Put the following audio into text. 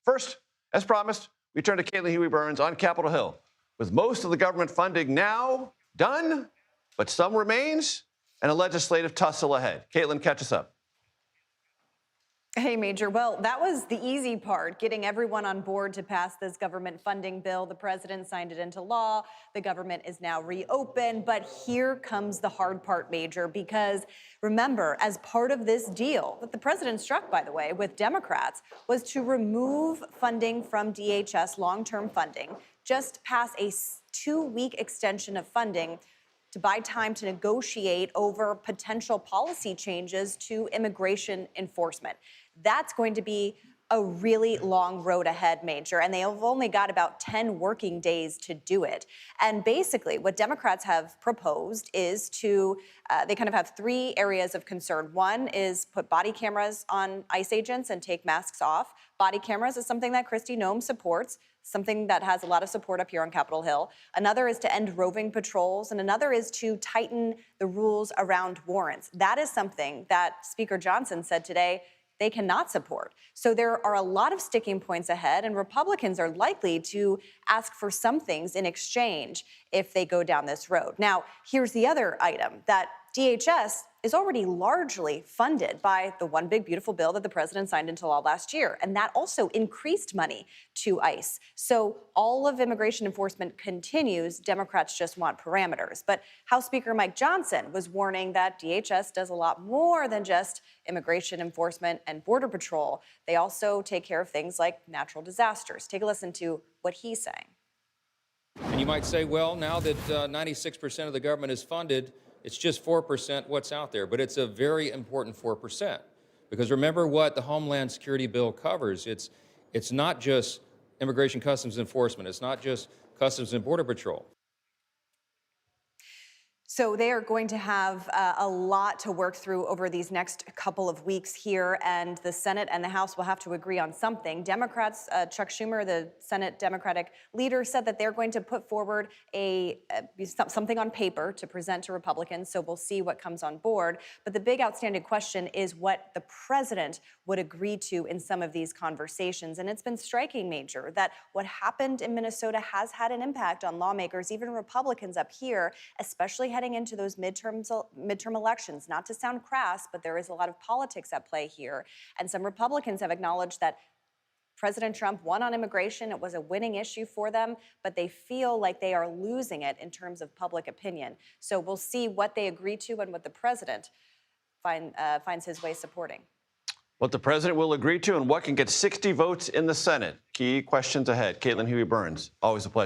First, as promised, we turn to Caitlin Huey-Burns on Capitol Hill. With most of the government funding now done, but some remains, and a legislative tussle ahead. Caitlin, catch us up. Hey, Major. Well, that was the easy part, getting everyone on board to pass this government funding bill. The president signed it into law. The government is now reopened. But here comes the hard part, Major, because remember, as part of this deal that the president struck, by the way, with Democrats, was to remove funding from DHS, long-term funding, just pass a 2-week extension of funding to buy time to negotiate over potential policy changes to immigration enforcement. That's going to be a really long road ahead, Major, and they have only got about 10 working days to do it. And basically, what Democrats have proposed is to, they kind of have 3 areas of concern. One is put body cameras on ICE agents and take masks off. Body cameras is something that Kristi Noem supports, something that has a lot of support up here on Capitol Hill. Another is to end roving patrols, and another is to tighten the rules around warrants. That is something that Speaker Johnson said today they cannot support. So there are a lot of sticking points ahead, and Republicans are likely to ask for some things in exchange if they go down this road. Now, here's the other item, that DHS is already largely funded by the One Big Beautiful Bill that the president signed into law last year, and that also increased money to ICE. So all of immigration enforcement continues. Democrats just want parameters. But House Speaker Mike Johnson was warning that DHS does a lot more than just immigration enforcement and border patrol. They also take care of things like natural disasters. Take a listen to what he's saying. And you might say, well, now that 96% of the government is funded, it's just 4% what's out there, but it's a very important 4%. Because remember what the Homeland Security bill covers. It's not just Immigration Customs Enforcement. It's not just Customs and Border Patrol. So they are going to have a lot to work through over these next couple of weeks here, and the Senate and the House will have to agree on something. Democrats, Chuck Schumer, the Senate Democratic leader, said that they're going to put forward something on paper to present to Republicans, so we'll see what comes on board. But the big outstanding question is what the president would agree to in some of these conversations. And it's been striking, Major, that what happened in Minnesota has had an impact on lawmakers, even Republicans up here, especially heading into those midterm elections. Not to sound crass, but there is a lot of politics at play here. And some Republicans have acknowledged that President Trump won on immigration. It was a winning issue for them, but they feel like they are losing it in terms of public opinion. So we'll see what they agree to and what the president finds his way supporting. What the president will agree to and what can get 60 votes in the Senate. Key questions ahead. Caitlin Huey-Burns, always a pleasure.